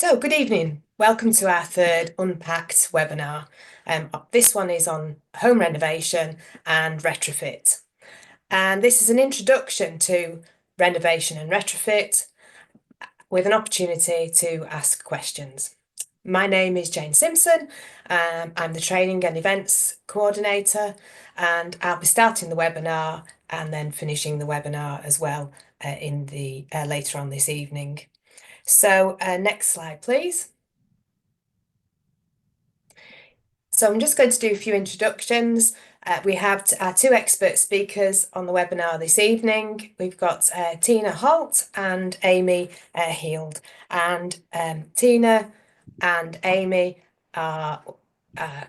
So, good evening. Welcome to our third Unpacked webinar. This one is on home renovation and retrofit. And this is an introduction to renovation and retrofit with an opportunity to ask questions. My name is Jane Simpson. I'm the training and events coordinator, and I'll be starting the webinar and then finishing the webinar as well in the later on this evening. So, next slide, please. So I'm just going to do a few introductions. We have our two expert speakers on the webinar this evening. We've got Tina Holt and Amy Heald. And Tina and Amy are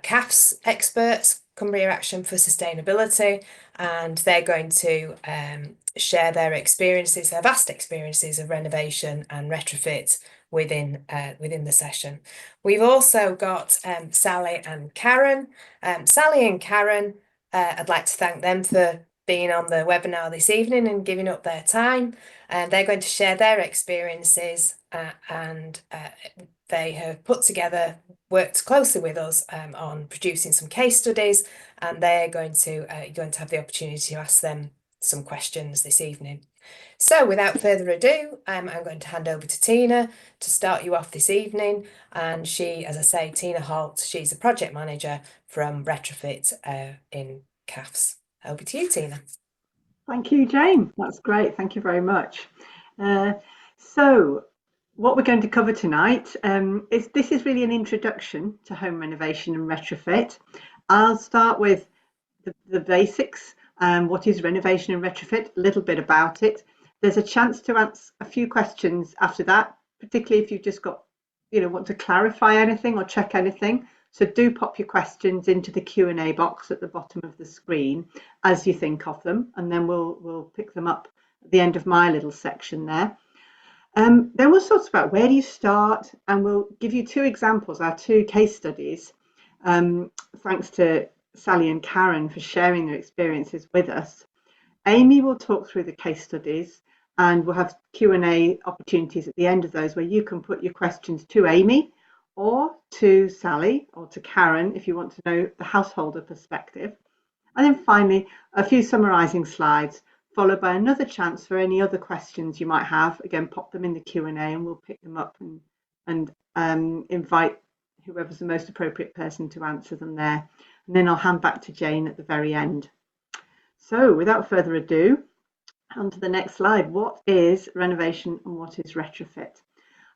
CAF's experts, Cumbria Action for Sustainability, and they're going to share their experiences, their vast experiences of renovation and retrofit within the session. We've also got Sally and Karen. Sally and Karen, I'd like to thank them for being on the webinar this evening and giving up their time. They're going to share their experiences and they have put together, worked closely with us on producing some case studies, and they're going to have the opportunity to ask them some questions this evening. So without further ado, I'm going to hand over to Tina to start you off this evening. And she, as I say, Tina Holt, she's a project manager from Retrofit in CAFS. Over to you, Tina. Thank you, Jane. That's great. Thank you very much. So what we're going to cover tonight is this is really an introduction to home renovation and retrofit. I'll start with the basics. What is renovation and retrofit? A little bit about it. There's a chance to answer a few questions after that, particularly if you've just got, want to clarify anything or check anything. So do pop your questions into the Q&A box at the bottom of the screen as you think of them, and then we'll pick them up at the end of my little section there. Then we'll sort about where do you start, and we'll give you two examples, our two case studies. Thanks to Sally and Karen for sharing their experiences with us. Amy will talk through the case studies, and we'll have Q&A opportunities at the end of those where you can put your questions to Amy or to Sally or to Karen if you want to know the householder perspective. And then finally, a few summarising slides, followed by another chance for any other questions you might have. Again, pop them in the Q&A and we'll pick them up and invite whoever's the most appropriate person to answer them there. And then I'll hand back to Jane at the very end. So without further ado, on to the next slide. What is renovation and what is retrofit?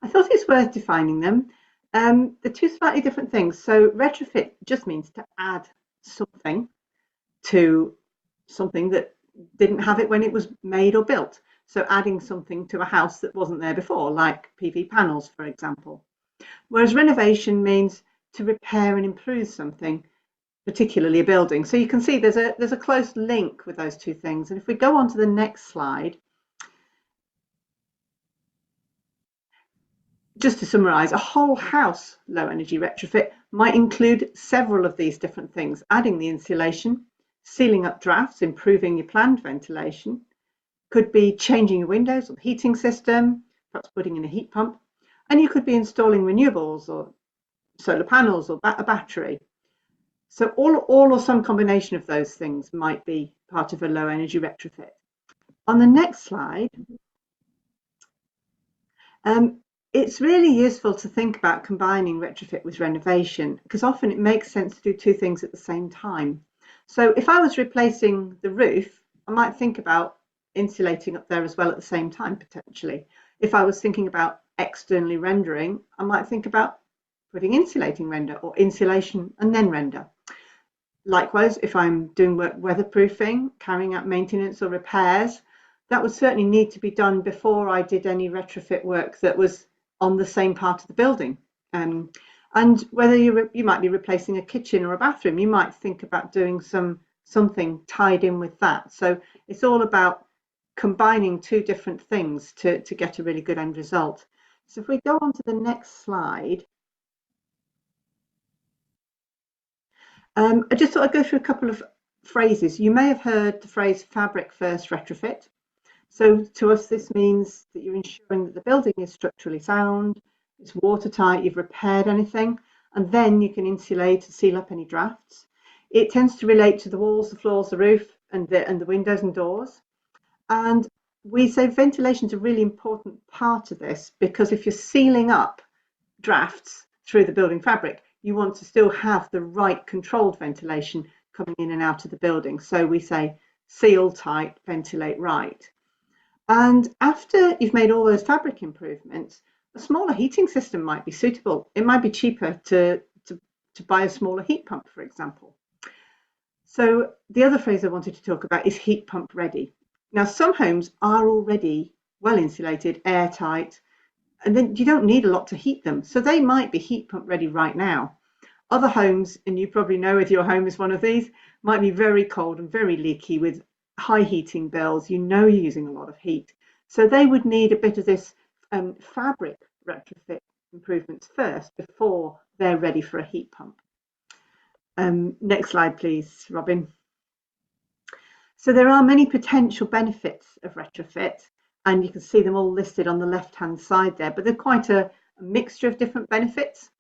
I thought it's worth defining them. They're two slightly different things. So retrofit just means to add something to something that didn't have it when it was made or built. So adding something to a house that wasn't there before, like PV panels, for example. Whereas renovation means to repair and improve something, particularly a building. So you can see there's a close link with those two things. And if we go on to the next slide, just to summarise, a whole house low energy retrofit might include several of these different things: adding the insulation, sealing up drafts, improving your planned ventilation, could be changing your windows or the heating system, perhaps putting in a heat pump, and you could be installing renewables or solar panels or a battery. So all or some combination of those things might be part of a low energy retrofit. On the next slide, it's really useful to think about combining retrofit with renovation, because often it makes sense to do two things at the same time. So if I was replacing the roof, I might think about insulating up there as well at the same time, potentially. If I was thinking about externally rendering, I might think about putting insulating render or insulation and then render. Likewise, if I'm doing work weatherproofing, carrying out maintenance or repairs, that would certainly need to be done before I did any retrofit work that was on the same part of the building. And whether you might be replacing a kitchen or a bathroom, you might think about doing something tied in with that. So it's all about combining two different things to get a really good end result. So if we go on to the next slide, I just thought I'd go through a couple of phrases. You may have heard the phrase fabric first retrofit. So to us, this means that you're ensuring that the building is structurally sound, it's watertight, you've repaired anything, and then you can insulate and seal up any drafts. It tends to relate to the walls, the floors, the roof, and the windows and doors. And we say ventilation is a really important part of this, because if you're sealing up drafts through the building fabric, you want to still have the right controlled ventilation coming in and out of the building. So we say seal tight, ventilate right. And after you've made all those fabric improvements, a smaller heating system might be suitable. It might be cheaper to buy a smaller heat pump, for example. So the other phrase I wanted to talk about is heat pump ready. Now, some homes are already well insulated, airtight, and then you don't need a lot to heat them. So they might be heat pump ready right now. Other homes, and you probably know if your home is one of these, might be very cold and very leaky with high heating bills. You know you're using a lot of heat. So they would need a bit of this fabric retrofit improvements first before they're ready for a heat pump. Next slide, please, Robin. So there are many potential benefits of retrofit, and you can see them all listed on the left-hand side there, but they're quite a mixture of different benefits.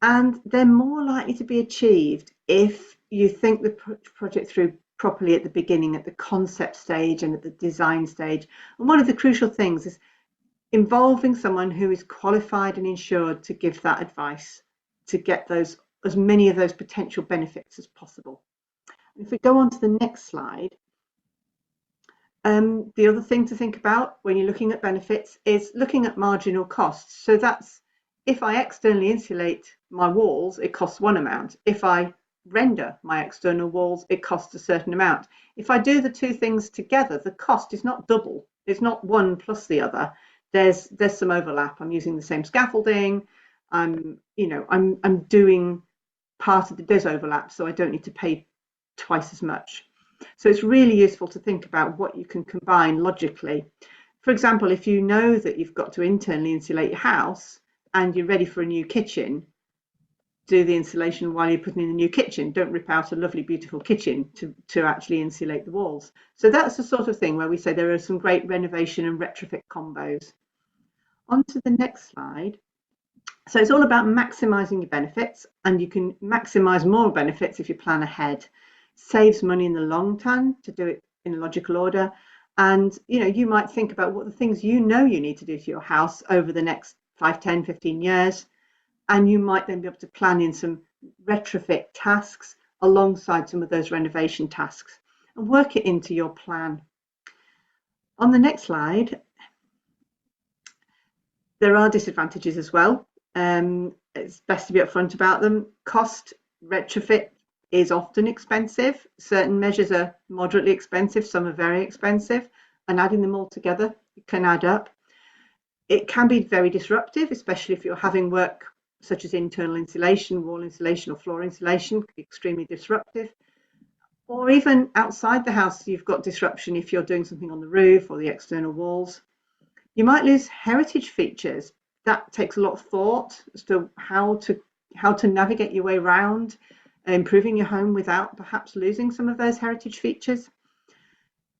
And they're more likely to be achieved if you think the project through properly at the beginning, at the concept stage and at the design stage. And one of the crucial things is involving someone who is qualified and insured to give that advice, to get those as many of those potential benefits as possible. If we go on to the next slide, the other thing to think about when you're looking at benefits is looking at marginal costs. So that's, if I externally insulate my walls, it costs one amount. If I render my external walls, it costs a certain amount. If I do the two things together, the cost is not double. It's not one plus the other. There's some overlap. I'm using the same scaffolding. I'm doing part of there's overlap, so I don't need to pay twice as much. So it's really useful to think about what you can combine logically. For example, if you know that you've got to internally insulate your house and you're ready for a new kitchen, do the insulation while you're putting in the new kitchen. Don't rip out a lovely, beautiful kitchen to actually insulate the walls. So that's the sort of thing where we say there are some great renovation and retrofit combos. On to the next slide. So it's all about maximising your benefits, and you can maximise more benefits if you plan ahead. Saves money in the long term to do it in a logical order. And you might think about what the things you need to do to your house over the next 5, 10, 15 years. And you might then be able to plan in some retrofit tasks alongside some of those renovation tasks and work it into your plan. On the next slide, there are disadvantages as well. It's best to be upfront about them. Cost, retrofit is often expensive. Certain measures are moderately expensive, some are very expensive, and adding them all together can add up. It can be very disruptive, especially if you're having work such as internal insulation, wall insulation, or floor insulation, can be extremely disruptive. Or even outside the house, you've got disruption if you're doing something on the roof or the external walls. You might lose heritage features. That takes a lot of thought as to how to navigate your way around improving your home without perhaps losing some of those heritage features.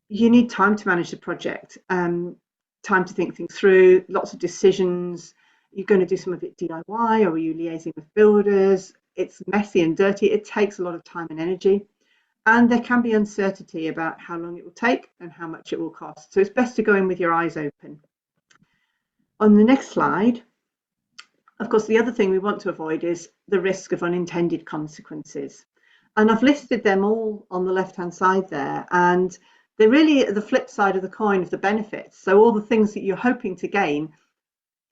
You need time to manage the project, time to think things through, lots of decisions. You're going to do some of it DIY, or are you liaising with builders? It's messy and dirty. It takes a lot of time and energy. And there can be uncertainty about how long it will take and how much it will cost. So it's best to go in with your eyes open. On the next slide, of course, the other thing we want to avoid is the risk of unintended consequences. And I've listed them all on the left-hand side there. And they're really the flip side of the coin of the benefits. So all the things that you're hoping to gain,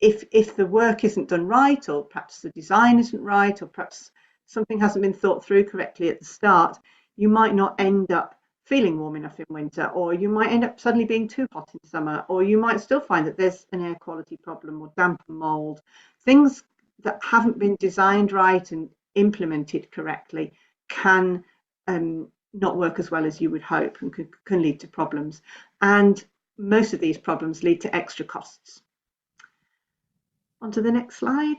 if the work isn't done right, or perhaps the design isn't right, or perhaps something hasn't been thought through correctly at the start, you might not end up feeling warm enough in winter, or you might end up suddenly being too hot in summer, or you might still find that there's an air quality problem or damp and mold. Things that haven't been designed right and implemented correctly can not work as well as you would hope, and can lead to problems. And most of these problems lead to extra costs. On to the next slide.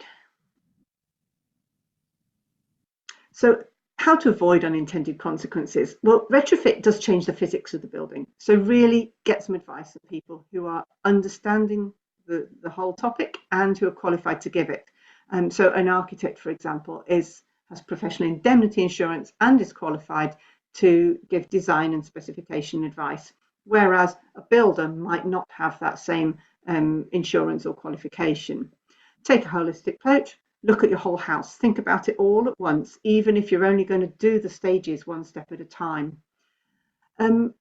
So how to avoid unintended consequences? Well, retrofit does change the physics of the building. So really get some advice from people who are understanding the whole topic and who are qualified to give it. So an architect, for example, has professional indemnity insurance and is qualified to give design and specification advice, whereas a builder might not have that same insurance or qualification. Take a holistic approach, look at your whole house, think about it all at once, even if you're only going to do the stages one step at a time.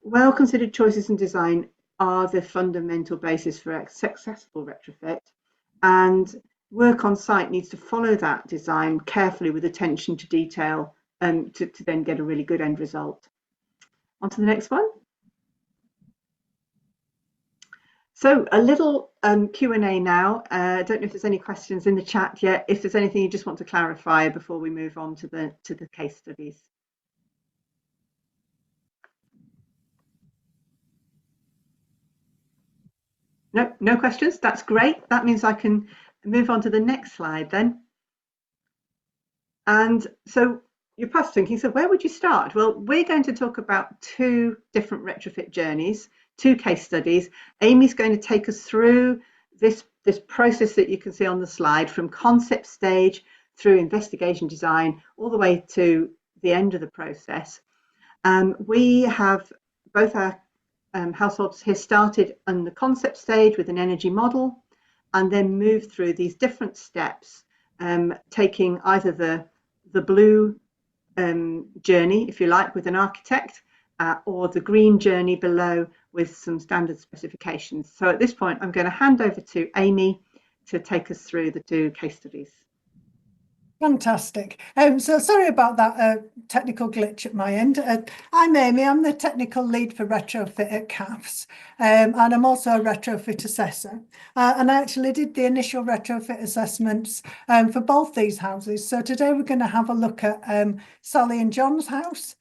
Well-considered choices in design are the fundamental basis for a successful retrofit, and work on site needs to follow that design carefully with attention to detail to then get a really good end result. On to the next one. So a little Q&A now. I don't know if there's any questions in the chat yet. If there's anything you just want to clarify before we move on to the case studies. No questions. That's great. That means I can move on to the next slide then. And so you're perhaps thinking, so where would you start? Well, we're going to talk about two different retrofit journeys, two case studies. Amy's going to take us through this process that you can see on the slide, from concept stage through investigation design, all the way to the end of the process. We have both our households here started on the concept stage with an energy model, and then moved through these different steps, taking either the blue journey, if you like, with an architect, or the green journey below with some standard specifications. So at this point, I'm going to hand over to Amy to take us through the two case studies. Fantastic. So sorry about that technical glitch at my end. I'm Amy. I'm the technical lead for retrofit at CAFS, and I'm also a retrofit assessor. And I actually did the initial retrofit assessments for both these houses. So today we're going to have a look at Sally and John's house,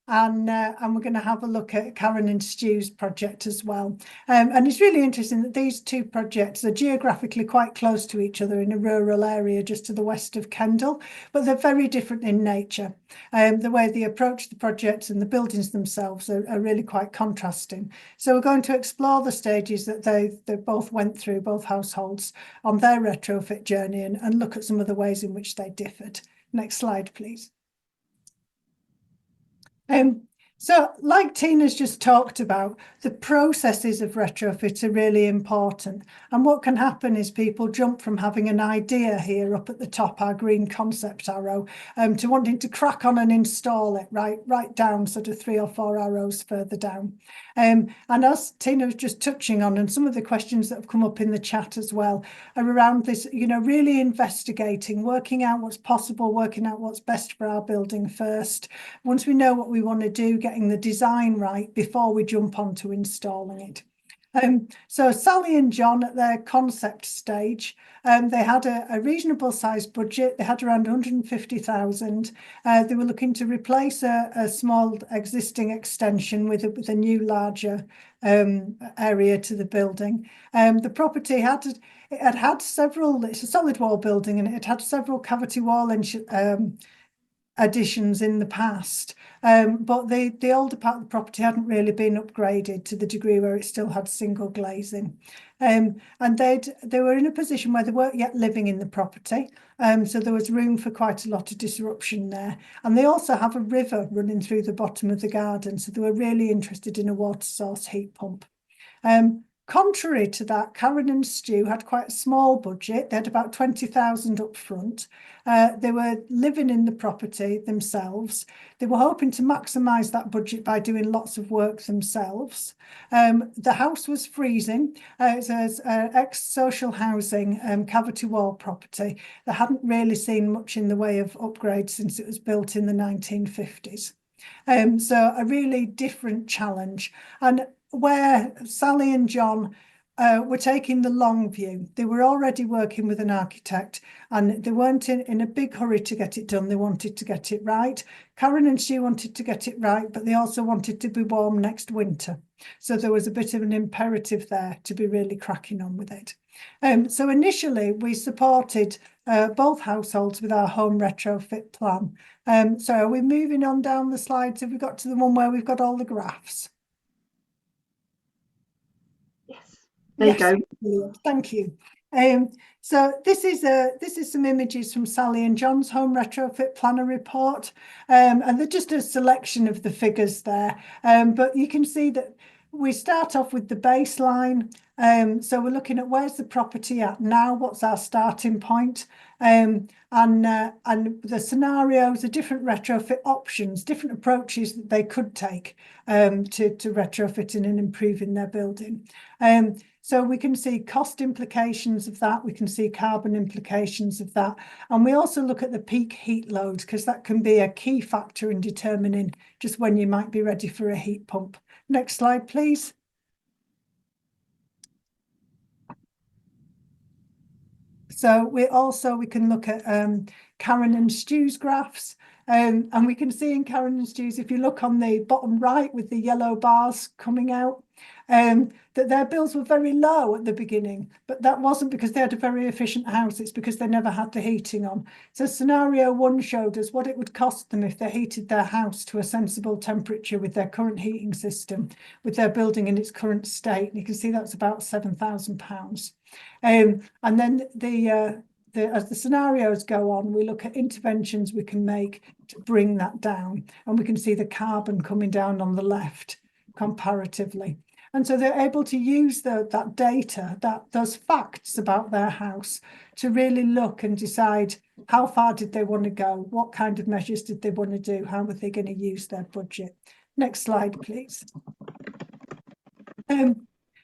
and we're going to have a look at Karen and Stu's project as well. And it's really interesting that these two projects are geographically quite close to each other in a rural area just to the west of Kendal, but they're very different in nature. The way they approach the projects and the buildings themselves are really quite contrasting. So we're going to explore the stages that they both went through, both households, on their retrofit journey, and look at some of the ways in which they differed. Next slide, please. So like Tina's just talked about, the processes of retrofit are really important. And what can happen is people jump from having an idea here up at the top, our green concept arrow, to wanting to crack on and install it right down, sort of 3 or 4 arrows further down. And as Tina was just touching on, and some of the questions that have come up in the chat as well, are around this, really investigating, working out what's possible, working out what's best for our building first. Once we know what we want to do, getting the design right before we jump on to installing it. So Sally and John at their concept stage, they had a reasonable sized budget. They had around 150,000. They were looking to replace a small existing extension with a new larger area to the building. The property had several, it's a solid wall building, and it had several cavity wall additions in the past, but the older part of the property hadn't really been upgraded to the degree where it still had single glazing, and they were in a position where they weren't yet living in the property, so there was room for quite a lot of disruption there. And they also have a river running through the bottom of the garden, so they were really interested in a water source heat pump. Contrary to that, Karen and Stu had quite a small budget. They had about 20,000 up front. They were living in the property themselves. They were hoping to maximise that budget by doing lots of work themselves. The house was freezing. It was ex-social housing cavity wall property that hadn't really seen much in the way of upgrades since it was built in the 1950s. So a really different challenge. And where Sally and John were taking the long view. They were already working with an architect, and they weren't in a big hurry to get it done. They wanted to get it right. Karen and she wanted to get it right, but they also wanted to be warm next winter. So there was a bit of an imperative there to be really cracking on with it. So initially we supported both households with our home retrofit plan. So are we moving on down the slides? Have we got to the one where we've got all the graphs? Yes. There you go. Brilliant. Thank you. So this is some images from Sally and John's home retrofit planner report, and they're just a selection of the figures there. But you can see that we start off with the baseline. So we're looking at where's the property at now, what's our starting point, and the scenarios, the different retrofit options, different approaches that they could take to retrofitting and improving their building. So we can see cost implications of that, we can see carbon implications of that, and we also look at the peak heat load, because that can be a key factor in determining just when you might be ready for a heat pump. Next slide, please. So we can look at Karen and Stu's graphs, and we can see in Karen and Stu's, if you look on the bottom right with the yellow bars coming out, that their bills were very low at the beginning, but that wasn't because they had a very efficient house, it's because they never had the heating on. So scenario 1 showed us what it would cost them if they heated their house to a sensible temperature with their current heating system, with their building in its current state. And you can see that's about £7,000. And then as the scenarios go on, we look at interventions we can make to bring that down, and we can see the carbon coming down on the left comparatively. And so they're able to use that data, those facts about their house, to really look and decide how far did they want to go, what kind of measures did they want to do, how were they going to use their budget. Next slide, please.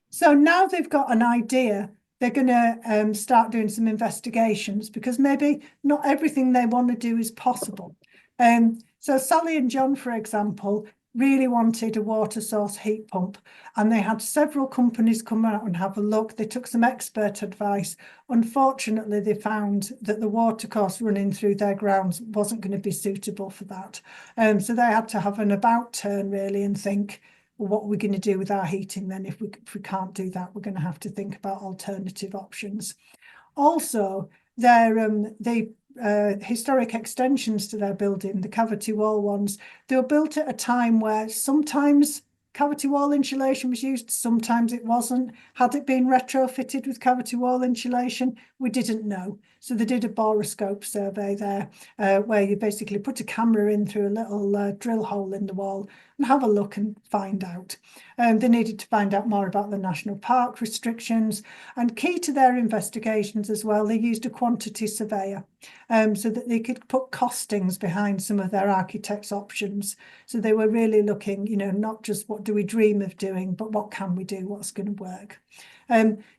So now they've got an idea, they're going to start doing some investigations, because maybe not everything they want to do is possible. So Sally and John, for example, really wanted a water source heat pump, and they had several companies come out and have a look. They took some expert advice. Unfortunately, they found that the water course running through their grounds wasn't going to be suitable for that. So they had to have an about turn really and think, well, what are we going to do with our heating then? If we can't do that, we're going to have to think about alternative options. Also, the historic extensions to their building, the cavity wall ones, they were built at a time where sometimes cavity wall insulation was used, sometimes it wasn't. Had it been retrofitted with cavity wall insulation? We didn't know. So they did a boroscope survey there, where you basically put a camera in through a little drill hole in the wall and have a look and find out. They needed to find out more about the national park restrictions, and key to their investigations as well, they used a quantity surveyor, so that they could put costings behind some of their architects' options. So they were really looking, not just what do we dream of doing, but what can we do, what's going to work.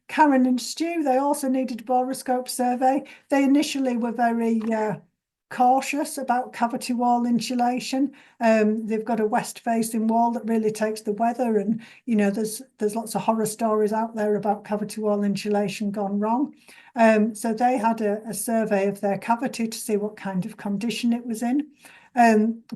Karen and Stu, they also needed a boroscope survey. They initially were very cautious about cavity wall insulation. They've got a west-facing wall that really takes the weather, and there's lots of horror stories out there about cavity wall insulation gone wrong. So they had a survey of their cavity to see what kind of condition it was in.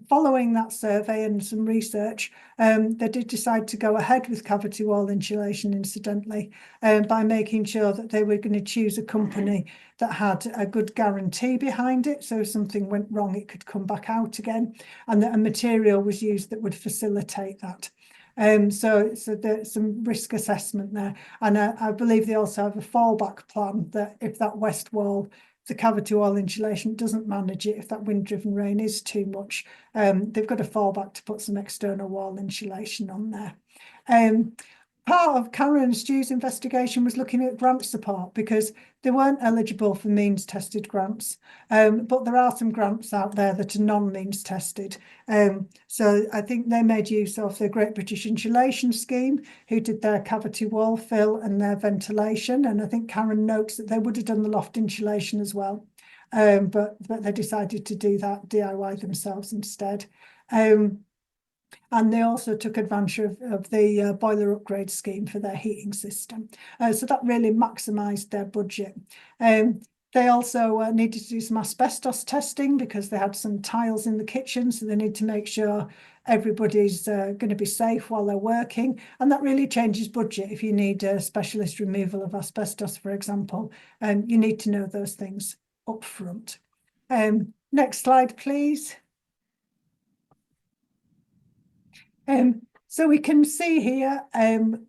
Following that survey and some research, they did decide to go ahead with cavity wall insulation, incidentally, by making sure that they were going to choose a company that had a good guarantee behind it. So if something went wrong, it could come back out again, and that a material was used that would facilitate that. So there's some risk assessment there. And I believe they also have a fallback plan that if that west wall, the cavity wall insulation doesn't manage it, if that wind-driven rain is too much, they've got a fallback to put some external wall insulation on there. Part of Karen and Stu's investigation was looking at grant support, because they weren't eligible for means tested grants, but there are some grants out there that are non-means tested. So I think they made use of the Great British Insulation Scheme, who did their cavity wall fill and their ventilation, and I think Karen notes that they would have done the loft insulation as well, but they decided to do that DIY themselves instead. And they also took advantage of the boiler upgrade scheme for their heating system. So that really maximised their budget. They also needed to do some asbestos testing, because they had some tiles in the kitchen, so they need to make sure everybody's going to be safe while they're working. And that really changes budget. If you need a specialist removal of asbestos, for example, you need to know those things up front. Next slide, please. So we can see here,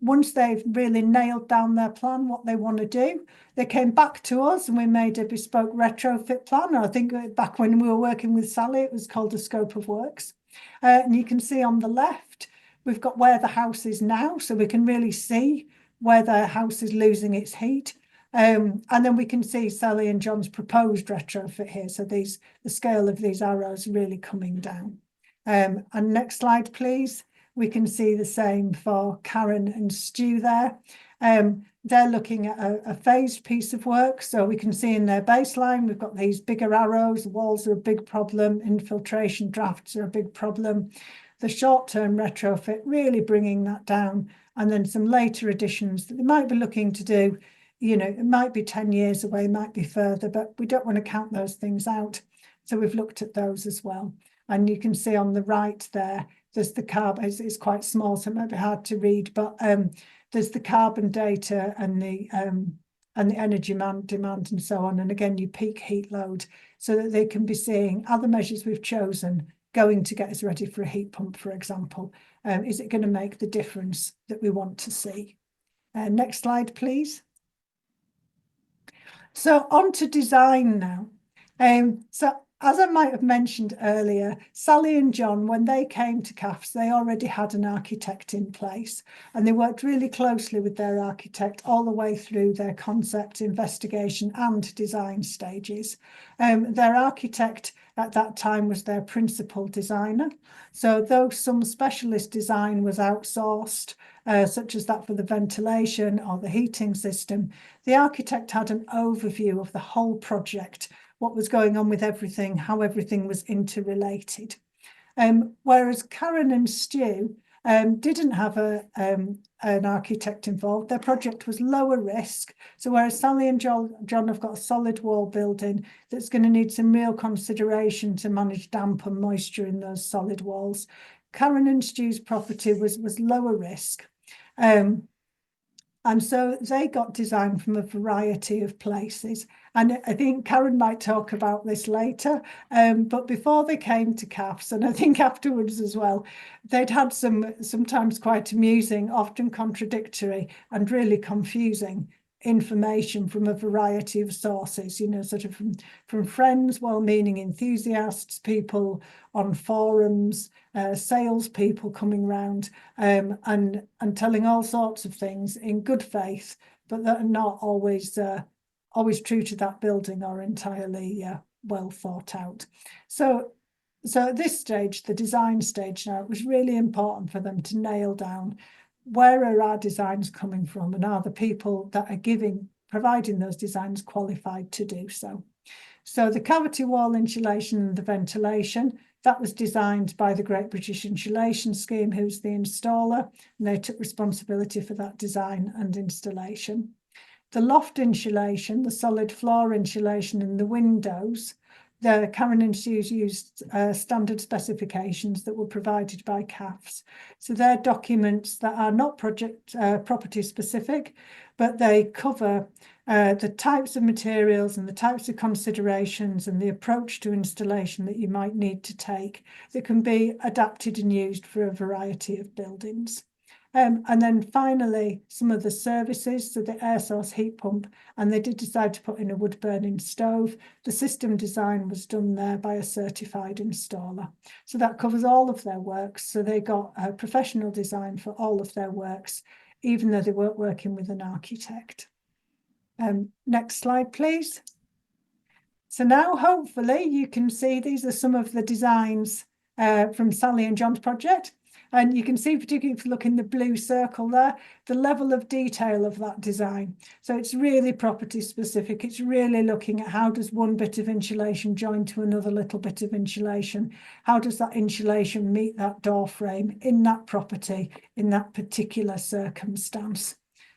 once they've really nailed down their plan, what they want to do, they came back to us and we made a bespoke retrofit plan. I think back when we were working with Sally, it was called a scope of works. And you can see on the left, we've got where the house is now, so we can really see where the house is losing its heat. And then we can see Sally and John's proposed retrofit here. So the scale of these arrows really coming down. And next slide, please. We can see the same for Karen and Stu there. They're looking at a phased piece of work. So we can see in their baseline, we've got these bigger arrows. The walls are a big problem. Infiltration drafts are a big problem. The short-term retrofit really bringing that down. And then some later additions that they might be looking to do. You know, it might be 10 years away, might be further, but we don't want to count those things out. So we've looked at those as well. And you can see on the right there, there's the carbon, it's quite small, so it might be hard to read, but there's the carbon data and the energy demand and so on. And again, you peak heat load so that they can be seeing, are the measures we've chosen going to get us ready for a heat pump, for example? Is it going to make the difference that we want to see? Next slide, please. So on to design now. So as I might have mentioned earlier, Sally and John, when they came to CAFS, they already had an architect in place and they worked really closely with their architect all the way through their concept, investigation and design stages. Their architect at that time was their principal designer. So though some specialist design was outsourced, such as that for the ventilation or the heating system, the architect had an overview of the whole project, what was going on with everything, how everything was interrelated. Whereas Karen and Stu didn't have an architect involved. Their project was lower risk. So whereas Sally and John have got a solid wall building that's going to need some real consideration to manage damp and moisture in those solid walls, Karen and Stu's property was lower risk. And so they got design from a variety of places. And I think Karen might talk about this later, but before they came to CAFS, and I think afterwards as well, they'd had sometimes quite amusing, often contradictory and really confusing information from a variety of sources, you know, sort of from friends, well-meaning enthusiasts, people on forums, salespeople coming round and telling all sorts of things in good faith, but that are not always true to that building or entirely well thought out. So at this stage, the design stage now, it was really important for them to nail down where are our designs coming from and are the people that are providing those designs qualified to do so. So the cavity wall insulation and the ventilation, that was designed by the Great British Insulation Scheme, who's the installer, and they took responsibility for that design and installation. The loft insulation, the solid floor insulation and the windows, the Karen and Stu's used standard specifications that were provided by CAFS. So they're documents that are not property specific, but they cover the types of materials and the types of considerations and the approach to installation that you might need to take that can be adapted and used for a variety of buildings. And then finally, some of the services, so the air source heat pump, and they did decide to put in a wood burning stove. The system design was done there by a certified installer. So that covers all of their works. So they got a professional design for all of their works, even though they weren't working with an architect. Next slide, please. So now hopefully you can see these are some of the designs from Sally and John's project. And you can see, particularly if you look in the blue circle there, the level of detail of that design. So it's really property specific. It's really looking at how does one bit of insulation join to another little bit of insulation? How does that insulation meet that door frame in that property, in that particular circumstance?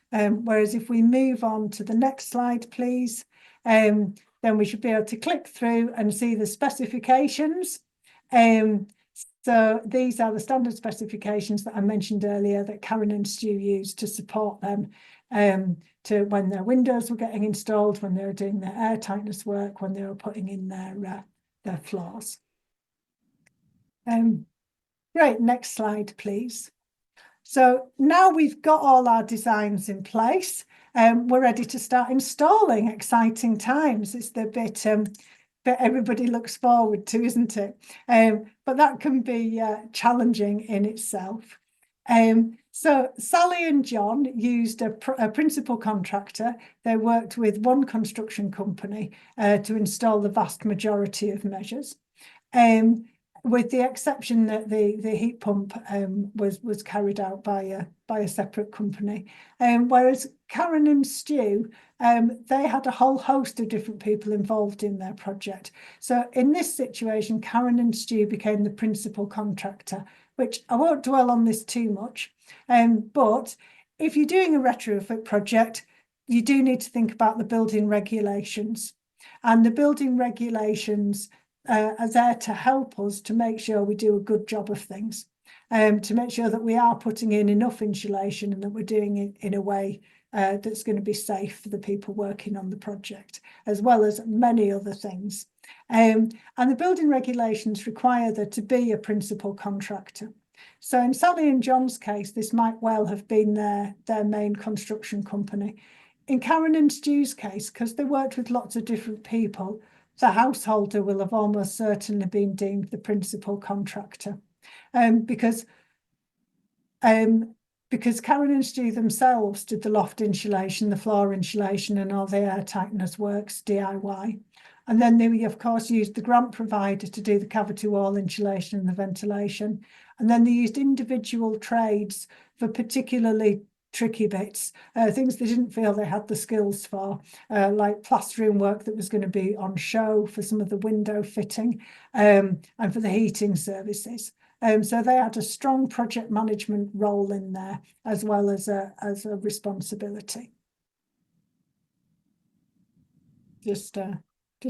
Whereas if we move on to the next slide, please, then we should be able to click through and see the specifications. So these are the standard specifications that I mentioned earlier that Karen and Stu used to support them to when their windows were getting installed, when they were doing their air tightness work, when they were putting in their floors. Great, next slide, please. So now we've got all our designs in place, we're ready to start installing. Exciting times. It's the bit that everybody looks forward to, isn't it? But that can be challenging in itself. So Sally and John used a principal contractor. They worked with one construction company to install the vast majority of measures. With the exception that the heat pump was carried out by a separate company, whereas Karen and Stu, they had a whole host of different people involved in their project. So in this situation, Karen and Stu became the principal contractor, which I won't dwell on this too much. But if you're doing a retrofit project, you do need to think about the building regulations, and the building regulations are there to help us to make sure we do a good job of things, to make sure that we are putting in enough insulation and that we're doing it in a way that's going to be safe for the people working on the project, as well as many other things. And the building regulations require there to be a principal contractor. So in Sally and John's case, this might well have been their main construction company. In Karen and Stu's case, because they worked with lots of different people, the householder will have almost certainly been deemed the principal contractor, because Karen and Stu themselves did the loft insulation, the floor insulation, and all the air tightness works DIY. And then they, of course, used the grant provider to do the cavity wall insulation and the ventilation. And then they used individual trades for particularly tricky bits, things they didn't feel they had the skills for, like plastering work that was going to be on show for some of the window fitting, and for the heating services. So they had a strong project management role in there, as well as a responsibility. Just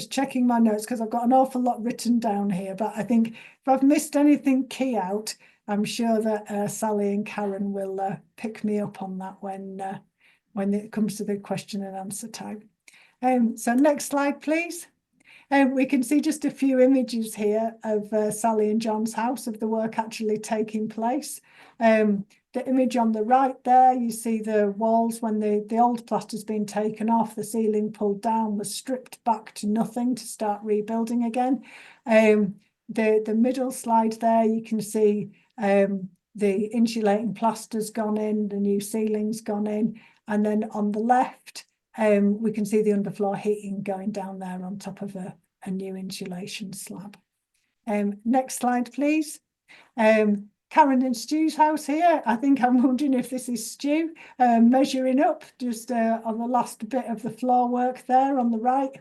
checking my notes because I've got an awful lot written down here, but I think if I've missed anything key out, I'm sure that Sally and Karen will pick me up on that when it comes to the question and answer time. So next slide, please. We can see just a few images here of Sally and John's house, of the work actually taking place. The image on the right there, you see the walls when the old plaster's been taken off, the ceiling pulled down, was stripped back to nothing to start rebuilding again. The middle slide there, you can see the insulating plaster's gone in, the new ceiling's gone in, and then on the left, we can see the underfloor heating going down there on top of a new insulation slab. Next slide, please. Karen and Stu's house here. I think I'm wondering if this is Stu measuring up just on the last bit of the floor work there on the right.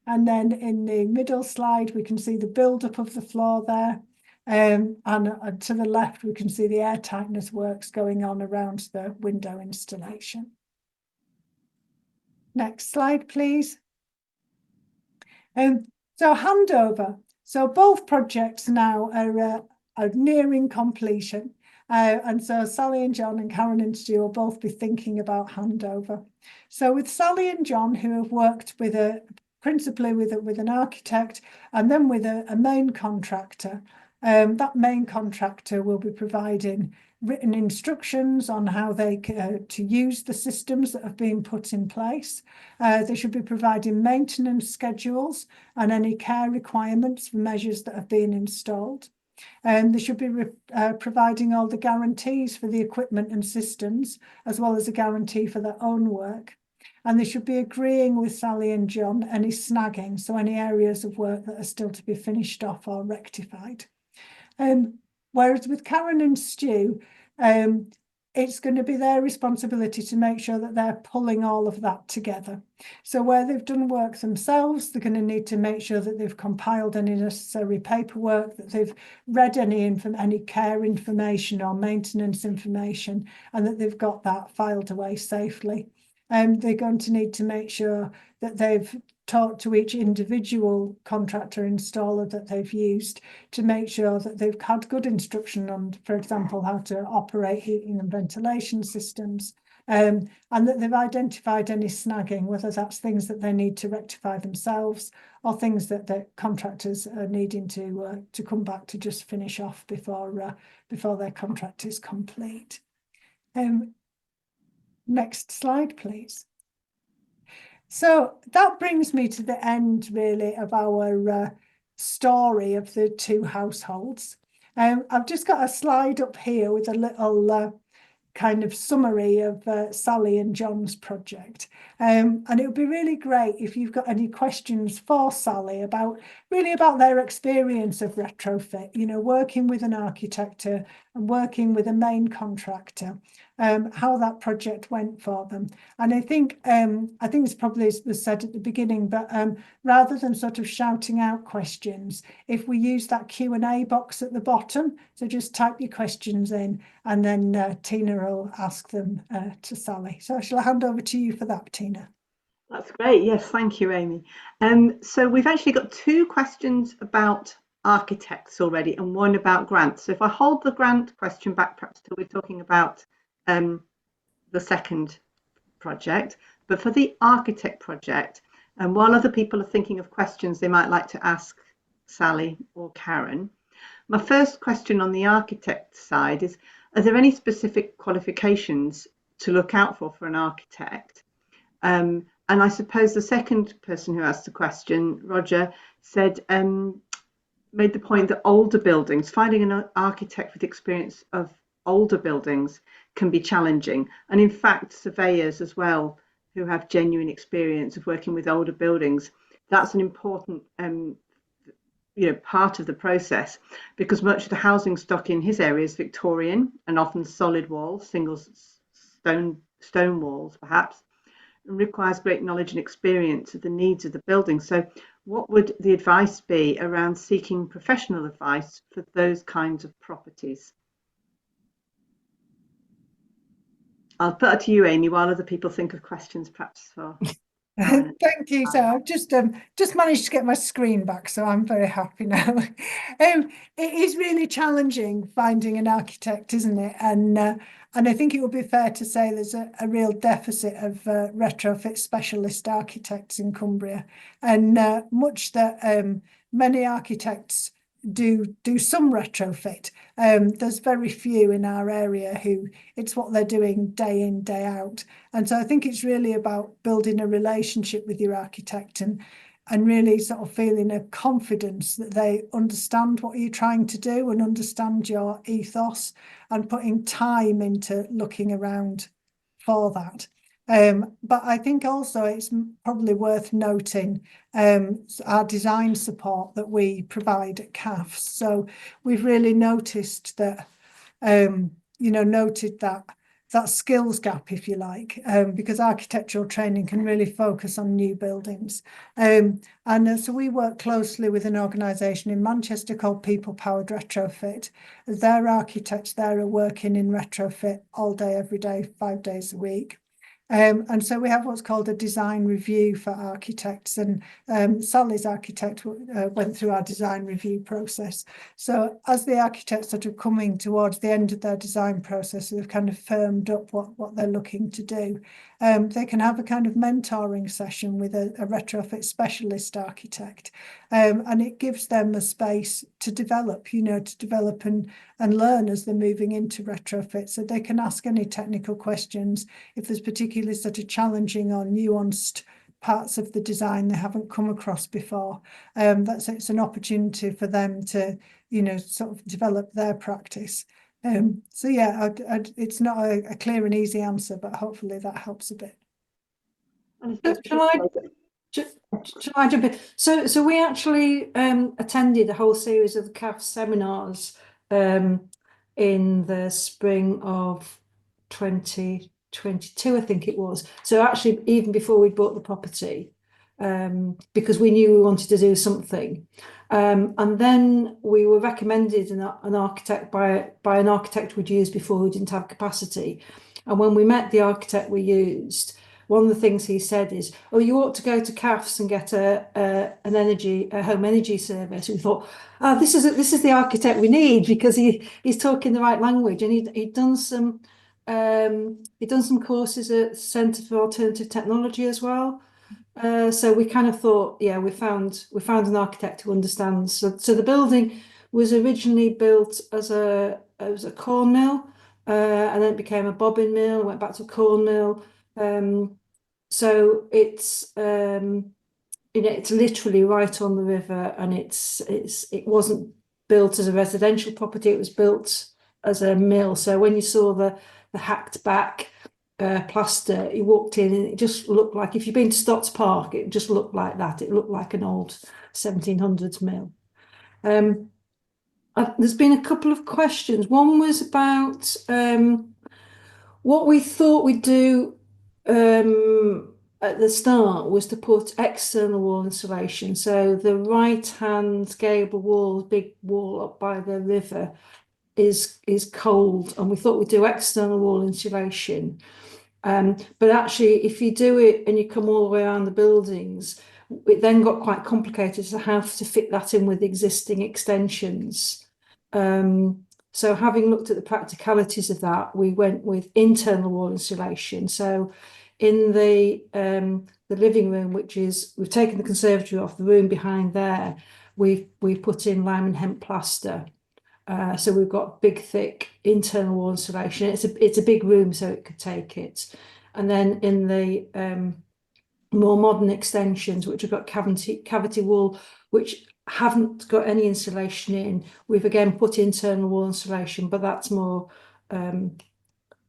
And then in the middle slide, we can see the build-up of the floor there. And to the left, we can see the air tightness works going on around the window installation. Next slide, please. So handover. So both projects now are nearing completion. And so Sally and John and Karen and Stu will both be thinking about handover. So with Sally and John, who have worked with principally with an architect and then with a main contractor, that main contractor will be providing written instructions on how they to use the systems that have been put in place. They should be providing maintenance schedules and any care requirements for measures that have been installed. They should be providing all the guarantees for the equipment and systems, as well as a guarantee for their own work. And they should be agreeing with Sally and John any snagging, so any areas of work that are still to be finished off or rectified. Whereas with Karen and Stu, it's going to be their responsibility to make sure that they're pulling all of that together. So where they've done work themselves, they're going to need to make sure that they've compiled any necessary paperwork, that they've read any care information or maintenance information, and that they've got that filed away safely. They're going to need to make sure that they've talked to each individual contractor installer that they've used to make sure that they've had good instruction on, for example, how to operate heating and ventilation systems, and that they've identified any snagging, whether that's things that they need to rectify themselves or things that the contractors are needing to come back to just finish off before their contract is complete. Next slide, please. So that brings me to the end, really, of our story of the two households. I've just got a slide up here with a little kind of summary of Sally and John's project. And it would be really great if you've got any questions for Sally about their experience of retrofit, you know, working with an architect and working with a main contractor, how that project went for them. And I think this probably was said at the beginning, but rather than sort of shouting out questions, if we use that Q&A box at the bottom, so just type your questions in, and then Tina will ask them to Sally. So I shall hand over to you for that, Tina. That's great. Yes, thank you, Amy. So we've actually got two questions about architects already and one about grants. So if I hold the grant question back, perhaps till we're talking about the second project, but for the architect project, and while other people are thinking of questions they might like to ask Sally or Karen, my first question on the architect side is, are there any specific qualifications to look out for an architect? And I suppose the second person who asked the question, Roger, said, made the point that older buildings, finding an architect with experience of older buildings can be challenging. And in fact, surveyors as well, who have genuine experience of working with older buildings, that's an important part of the process, because much of the housing stock in his area is Victorian and often solid walls, single stone walls perhaps, and requires great knowledge and experience of the needs of the building. So what would the advice be around seeking professional advice for those kinds of properties? I'll put it to you, Amy, while other people think of questions perhaps for Thank you. So I've just managed to get my screen back, so I'm very happy now. It is really challenging finding an architect, isn't it? And I think it would be fair to say there's a real deficit of retrofit specialist architects in Cumbria, and much that many architects do some retrofit. There's very few in our area who it's what they're doing day in, day out. And so I think it's really about building a relationship with your architect and really sort of feeling a confidence that they understand what you're trying to do and understand your ethos, and putting time into looking around for that. But I think also it's probably worth noting our design support that we provide at CAFS. So we've really noticed that, noted that skills gap, if you like, because architectural training can really focus on new buildings. So we work closely with an organisation in Manchester called People Powered Retrofit. Their architects there are working in retrofit all day, every day, 5 days a week. And so we have what's called a design review for architects, and Sally's architect went through our design review process. So as the architects sort of coming towards the end of their design process, they've kind of firmed up what they're looking to do. They can have a kind of mentoring session with a retrofit specialist architect, and it gives them the space to develop, and learn as they're moving into retrofit, so they can ask any technical questions if there's particularly sort of challenging or nuanced parts of the design they haven't come across before. It's an opportunity for them to, sort of develop their practice. So yeah, it's not a clear and easy answer, but hopefully that helps a bit. Shall I jump in? So we actually attended a whole series of the CAF seminars in the spring of 2022, I think it was. So actually, even before we bought the property, because we knew we wanted to do something. And then we were recommended an architect by an architect we'd used before who didn't have capacity. And when we met the architect we used, one of the things he said is, "Oh, you ought to go to CAFS and get a home energy survey." So we thought, "Oh, this is the architect we need, because he's talking the right language, and he'd done some courses at Centre for Alternative Technology as well." So we kind of thought, yeah, we found an architect who understands. So the building was originally built as a corn mill, and then it became a bobbin mill, went back to a corn mill. So it's it's literally right on the river, and it wasn't built as a residential property, it was built as a mill. So when you saw the hacked back plaster, you walked in and it just looked like, if you've been to Stotts Park, it just looked like that. It looked like an old 1700s mill. There's been a couple of questions. One was about what we thought we'd do at the start was to put external wall insulation. So the right-hand gable wall, big wall up by the river, is cold, and we thought we'd do external wall insulation. But actually, if you do it and you come all the way around the buildings, it then got quite complicated to have to fit that in with existing extensions. So having looked at the practicalities of that, we went with internal wall insulation. So in the living room, we've taken the conservatory off, the room behind there, we've put in lime and hemp plaster. So we've got big, thick internal wall insulation. It's a big room, so it could take it. And then in the more modern extensions, which have got cavity wall, which haven't got any insulation in, we've again put internal wall insulation, but that's more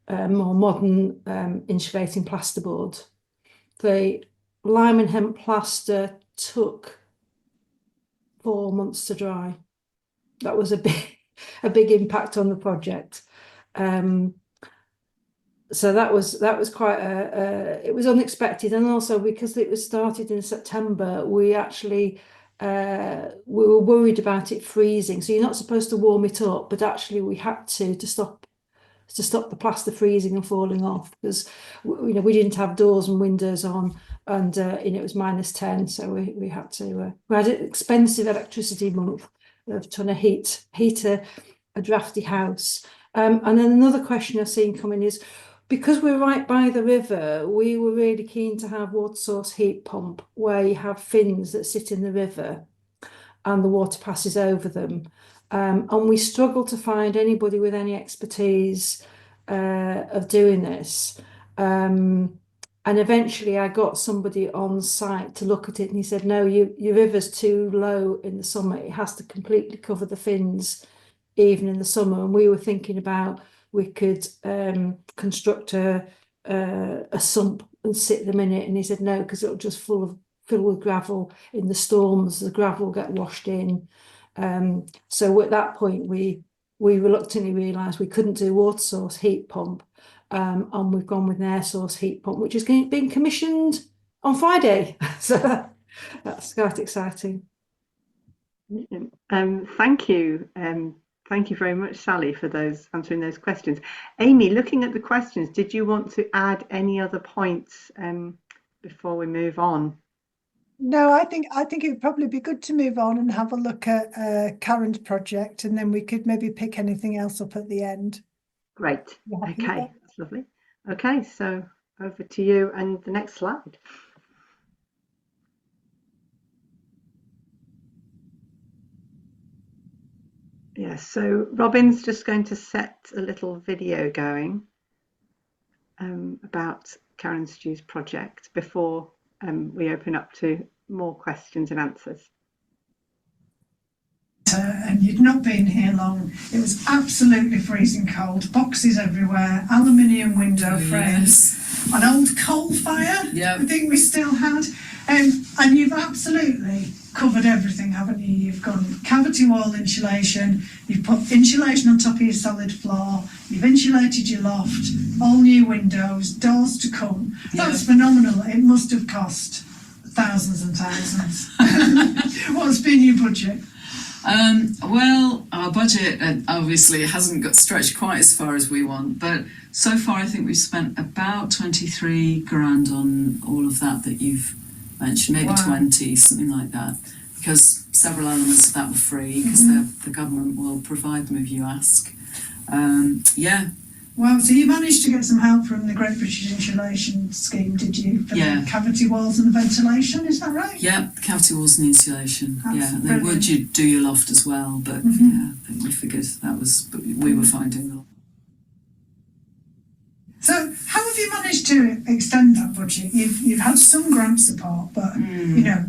modern insulating plasterboard. The lime and hemp plaster took 4 months to dry. That was a big impact on the project. So that was quite it was unexpected, and also because it was started in September, we actually we were worried about it freezing. So you're not supposed to warm it up, but actually we had to stop the plaster freezing and falling off, because we didn't have doors and windows on, and it was -10, so we had to we had an expensive electricity month of trying to heat a drafty house. And then another question I've seen coming is, because we're right by the river, we were really keen to have water source heat pump, where you have fins that sit in the river and the water passes over them. And we struggle to find anybody with any expertise of doing this. And eventually I got somebody on site to look at it, and he said, no, your river's too low in the summer. It has to completely cover the fins, even in the summer. And we were thinking about, we could construct a sump and sit them in it. And he said, no, because it'll just fill with gravel. In the storms, the gravel will get washed in. So at that point, we reluctantly realised we couldn't do water source heat pump. And we've gone with an air source heat pump, which is being commissioned on Friday. So that's quite exciting. Thank you. Thank you very much, Sally, for answering those questions. Amy, looking at the questions, did you want to add any other points before we move on? No, I think it would probably be good to move on and have a look at Karen's project, and then we could maybe pick anything else up at the end. Great. Okay, that's lovely. Okay, so over to you and the next slide. Yeah, so Robin's just going to set a little video going about Karen Stew's project before we open up to more questions and answers. And you'd not been here long. It was absolutely freezing cold, boxes everywhere, aluminium window frames, an old coal fire, I think we still had, and you've absolutely covered everything, haven't you? You've gone cavity wall insulation, you've put insulation on top of your solid floor, you've insulated your loft, all new windows, doors to come. That's phenomenal. It must have cost thousands and thousands. What's been your budget? Well, our budget obviously hasn't got stretched quite as far as we want, but so far I think we've spent about 23 grand on all of that you've mentioned, maybe 20, something like that, because several elements of that were free, because the government will provide them if you ask. Well, so you managed to get some help from the Great British Insulation Scheme, did you? For the cavity walls and the ventilation, is that right? Yeah, cavity walls and insulation. That's and then would you do your loft as well, but I think we figured that was, we were finding that. So how have you managed to extend that budget? You've had some grant support, but you know,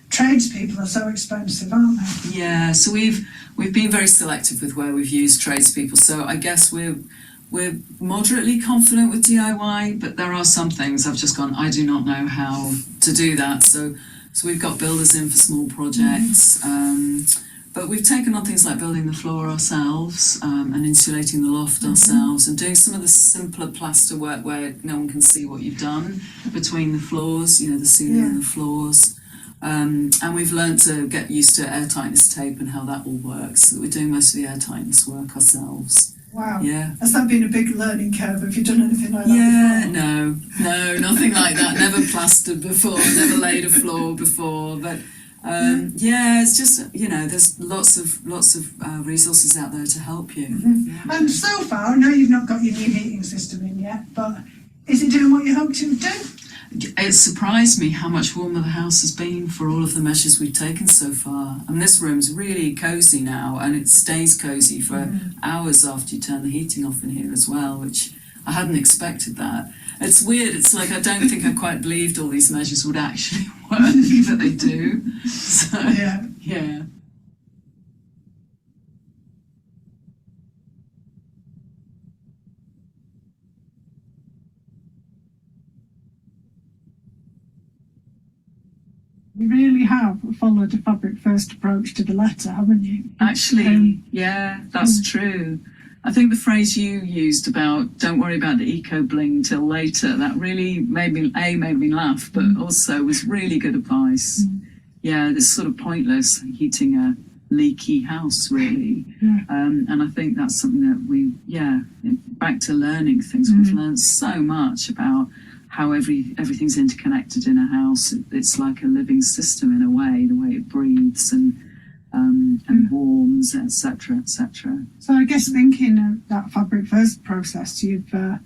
tradespeople are so expensive, aren't they? Yeah, so we've been very selective with where we've used tradespeople. So I guess we're moderately confident with DIY, but there are some things I've just gone, I do not know how to do that. So we've got builders in for small projects, but we've taken on things like building the floor ourselves, and insulating the loft ourselves, and doing some of the simpler plaster work where no one can see what you've done between the floors, you know, the ceiling and the floors. And we've learned to get used to air tightness tape and how that all works. So we're doing most of the air tightness work ourselves. Wow. Yeah. Has that been a big learning curve? Have you done anything like that before? No, nothing like that. Never plastered before, never laid a floor before. But it's just, you know, there's lots of resources out there to help you. And so far, I know you've not got your new heating system in yet, but is it doing what you hoped it would do? It surprised me how much warmer the house has been for all of the measures we've taken so far. And this room's really cosy now, and it stays cosy for hours after you turn the heating off in here as well, which I hadn't expected that. It's weird, it's like I don't think I quite believed all these measures would actually work, but they do. So, yeah. You really have followed a fabric first approach to the letter, haven't you? Actually, that's true. I think the phrase you used about don't worry about the eco bling till later, that really made me laugh, but also was really good advice. Yeah, it's sort of pointless heating a leaky house, really. And I think that's something that back to learning things. We've learned so much about how everything's interconnected in a house. It's like a living system in a way, the way it breathes and warms, etc., etc. So I guess thinking of that fabric first process, you've dealt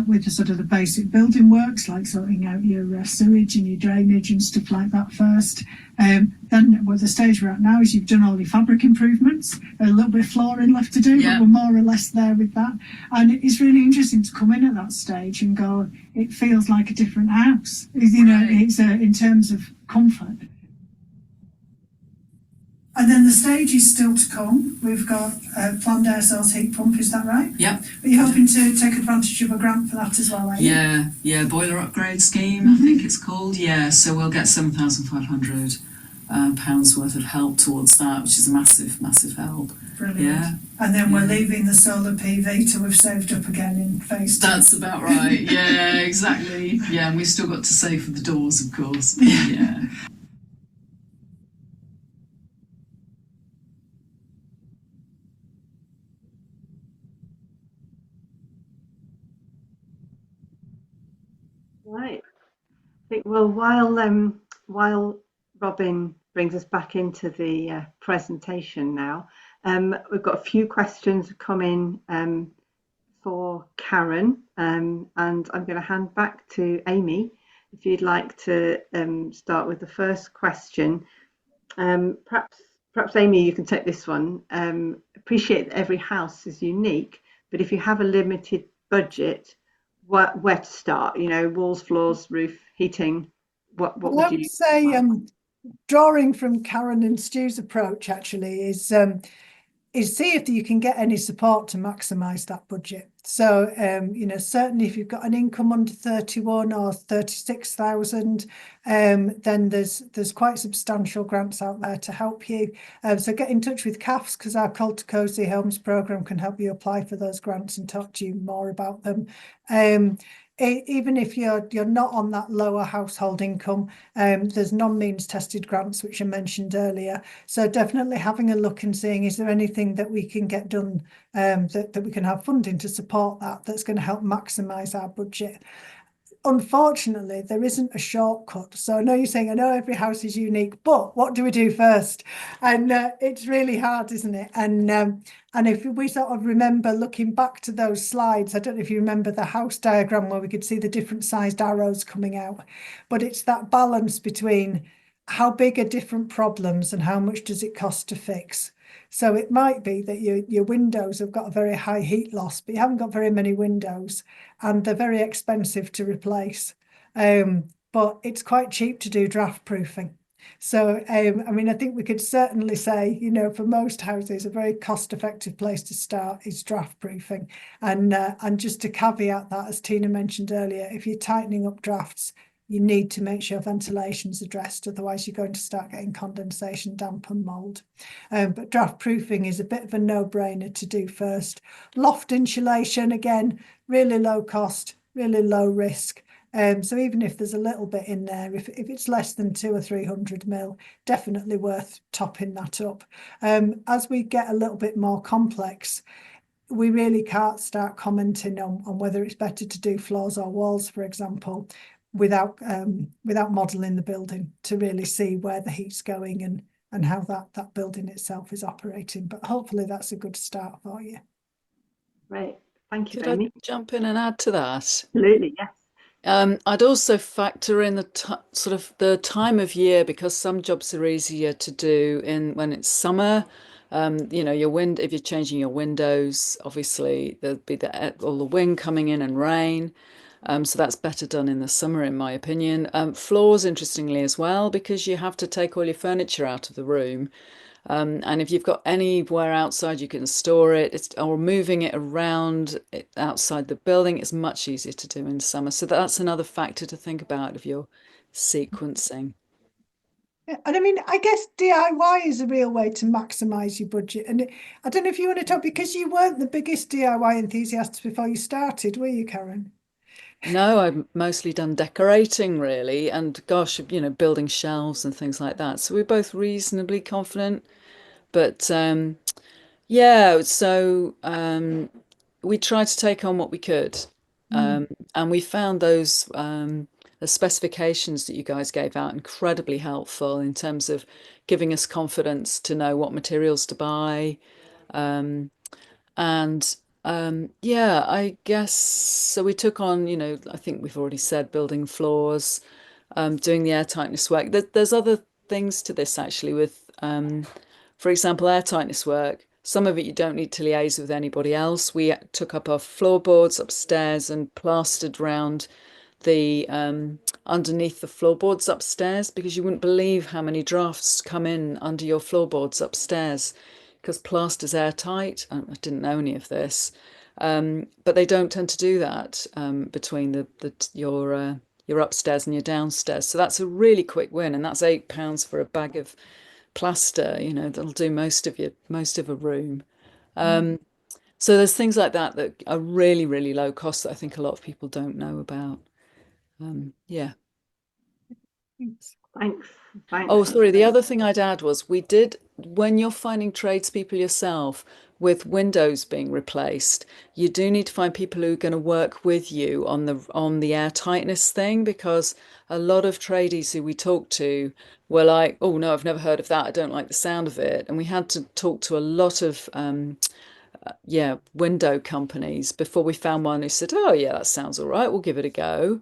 with the sort of the basic building works, like sorting out your sewage and your drainage and stuff like that first. Then the stage we're at now is you've done all your fabric improvements, a little bit of flooring left to do, but we're more or less there with that. And it's really interesting to come in at that stage and go, it feels like a different house. You know, it's in terms of comfort. And then the stage is still to come. We've got a planned air source heat pump, is that right? Yep. Are you hoping to take advantage of a grant for that as well, are you? Yeah, boiler upgrade scheme, I think it's called. Yeah, so we'll get £7,500 worth of help towards that, which is a massive, massive help. Brilliant. Yeah. And then we're leaving the solar PV till we've saved up again in phase 2. That's about right. Yeah, exactly. Yeah, and we've still got to save for the doors, of course. Yeah. Right. I think, well, while Robin brings us back into the presentation now, we've got a few questions coming for Karen, and I'm going to hand back to Amy if you'd like to start with the first question. Perhaps Amy, you can take this one. Appreciate that every house is unique, but if you have a limited budget, where to start? You know, walls, floors, roof, heating. What would you say? Drawing from Karen and Stu's approach actually is see if you can get any support to maximise that budget. So you know, certainly if you've got an income under 31 or 36,000, then there's quite substantial grants out there to help you. So get in touch with CAFS, because our Cold to Cozy Homes programme can help you apply for those grants and talk to you more about them. Even if you're not on that lower household income, there's non-means tested grants, which I mentioned earlier. So definitely having a look and seeing, is there anything that we can get done, that we can have funding to support that's going to help maximise our budget. Unfortunately, there isn't a shortcut. So I know you're saying, I know every house is unique, but what do we do first? And it's really hard, isn't it? And if we sort of remember looking back to those slides, I don't know if you remember the house diagram where we could see the different sized arrows coming out, but it's that balance between how big are different problems and how much does it cost to fix. So it might be that your windows have got a very high heat loss, but you haven't got very many windows, and they're very expensive to replace. But it's quite cheap to do draft proofing. So, I mean, I think we could certainly say, for most houses, a very cost-effective place to start is draft proofing. And just to caveat that, as Tina mentioned earlier, if you're tightening up drafts, you need to make sure ventilation's addressed, otherwise you're going to start getting condensation, damp and mould. But draft proofing is a bit of a no-brainer to do first. Loft insulation, again, really low cost, really low risk. So even if there's a little bit in there, if it's less than 200 or 300 mil, definitely worth topping that up. As we get a little bit more complex, we really can't start commenting on whether it's better to do floors or walls, for example, without modelling the building to really see where the heat's going and how that building itself is operating. But hopefully that's a good start for you. Great. Thank you, Could Amy. I jump in and add to that? Absolutely, yes. I'd also factor in the sort of the time of year, because some jobs are easier to do when it's summer. If you're changing your windows, obviously there'll be all the wind coming in and rain. So that's better done in the summer, in my opinion. Floors, interestingly, as well, because you have to take all your furniture out of the room. And if you've got anywhere outside you can store it, or moving it around outside the building, it's much easier to do in summer. So that's another factor to think about if you're sequencing. And I mean, I guess DIY is a real way to maximise your budget. And I don't know if you want to talk, because you weren't the biggest DIY enthusiast before you started, were you, Karen? No, I've mostly done decorating, really, and gosh, building shelves and things like that. So we're both reasonably confident. But yeah, so we tried to take on what we could. And we found the specifications that you guys gave out incredibly helpful in terms of giving us confidence to know what materials to buy. And yeah, I guess so. We took on, I think we've already said building floors, doing the air tightness work. There's other things to this actually with, for example, air tightness work. Some of it you don't need to liaise with anybody else. We took up our floorboards upstairs and plastered round the underneath the floorboards upstairs, because you wouldn't believe how many drafts come in under your floorboards upstairs, because plaster's airtight. I didn't know any of this, but they don't tend to do that between your upstairs and your downstairs. So that's a really quick win, and that's £8 for a bag of plaster. That'll do most of a room. So there's things like that are really, really low cost that I think a lot of people don't know about. Yeah. Thanks. Oh, sorry. The other thing I'd add was when you're finding tradespeople yourself with windows being replaced, you do need to find people who are going to work with you on the air tightness thing, because a lot of tradies who we talked to were like, oh no, I've never heard of that. I don't like the sound of it. And we had to talk to a lot of window companies before we found one who said, oh yeah, that sounds all right, we'll give it a go.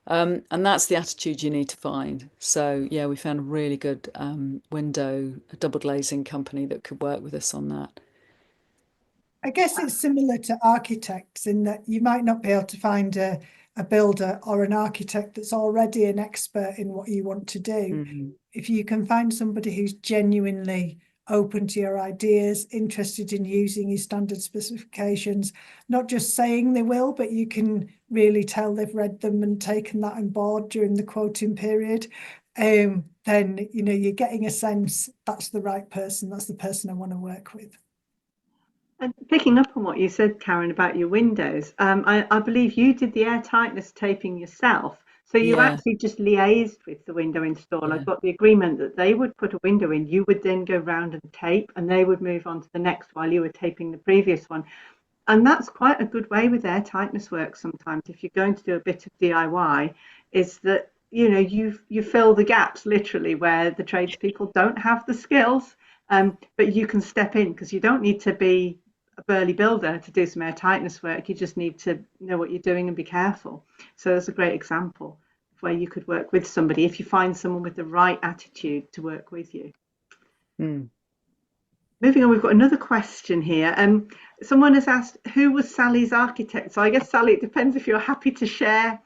And that's the attitude you need to find. So yeah, we found a really good double glazing company that could work with us on that. I guess it's similar to architects in that you might not be able to find a builder or an architect that's already an expert in what you want to do. If you can find somebody who's genuinely open to your ideas, interested in using your standard specifications, not just saying they will, but you can really tell they've read them and taken that on board during the quoting period, then you're getting a sense that's the right person, that's the person I want to work with. And picking up on what you said, Karen, about your windows, I believe you did the air tightness taping yourself. So you actually just liaised with the window installer, got the agreement that they would put a window in, you would then go round and tape, and they would move on to the next while you were taping the previous one. And that's quite a good way with air tightness work sometimes, if you're going to do a bit of DIY, is that you fill the gaps literally where the tradespeople don't have the skills, but you can step in, because you don't need to be a burly builder to do some air tightness work. You just need to know what you're doing and be careful. So that's a great example of where you could work with somebody if you find someone with the right attitude to work with you. Moving on, we've got another question here. Someone has asked, who was Sally's architect? So I guess, Sally, it depends if you're happy to share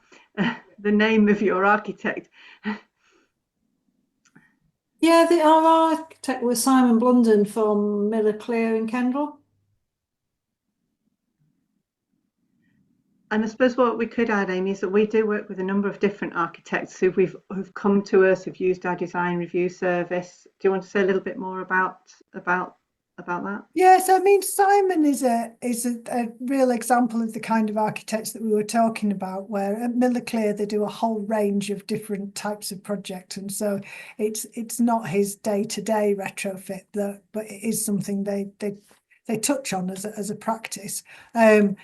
the name of your architect. Yeah, our architect was Simon Blunden from Miller Clear in Kendal. And I suppose what we could add, Amy, is that we do work with a number of different architects who've come to us, who've used our design review service. Do you want to say a little bit more about that? Yes, I mean, Simon is a real example of the kind of architects that we were talking about, where at Miller Clear they do a whole range of different types of projects, and so it's not his day-to-day retrofit, but it is something they touch on as a practice, and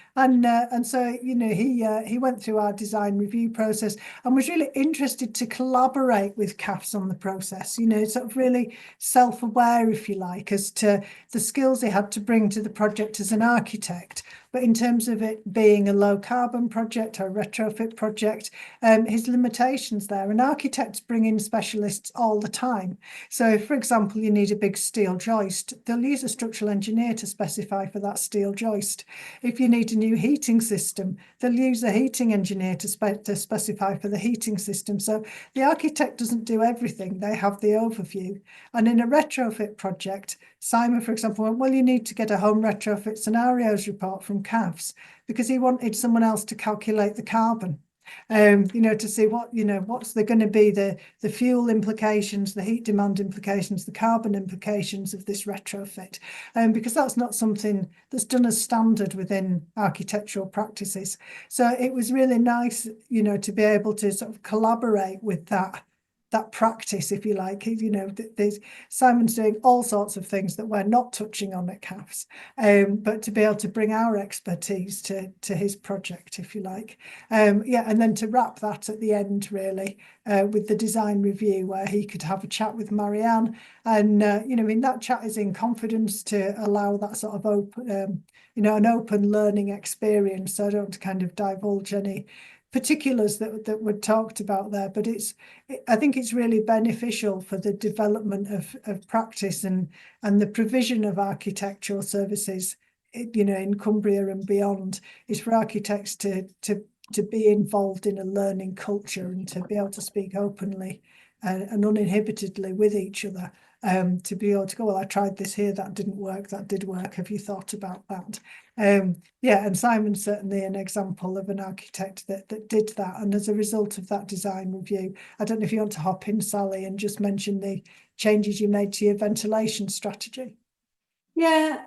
so he went through our design review process and was really interested to collaborate with CAFs on the process. Sort of really self-aware, if you like, as to the skills he had to bring to the project as an architect. But in terms of it being a low carbon project or a retrofit project, his limitations there. And architects bring in specialists all the time. So if, for example, you need a big steel joist, they'll use a structural engineer to specify for that steel joist. If you need a new heating system, they'll use a heating engineer to specify for the heating system. So the architect doesn't do everything, they have the overview. And in a retrofit project, Simon, for example, went, well, you need to get a home retrofit scenarios report from CAFs, because he wanted someone else to calculate the carbon. To see what's going to be the fuel implications, the heat demand implications, the carbon implications of this retrofit, because that's not something that's done as standard within architectural practices. So it was really nice, to be able to sort of collaborate with that practice, if you like. Simon's doing all sorts of things that we're not touching on at CAFs, but to be able to bring our expertise to his project, if you like. And then to wrap that at the end, really, with the design review, where he could have a chat with Marianne, and that chat is in confidence to allow that sort of open, an open learning experience. So I don't kind of divulge any particulars that were talked about there, but I think it's really beneficial for the development of practice and the provision of architectural services, in Cumbria and beyond, is for architects to be involved in a learning culture and to be able to speak openly and uninhibitedly with each other. To be able to go, well, I tried this here, that didn't work, that did work, have you thought about that? And Simon's certainly an example of an architect that did that, and as a result of that design review, I don't know if you want to hop in, Sally, and just mention the changes you made to your ventilation strategy. Yeah,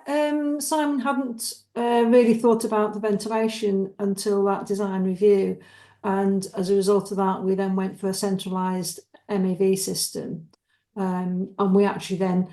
Simon hadn't really thought about the ventilation until that design review, and as a result of that, we then went for a centralised MEV system, and we actually then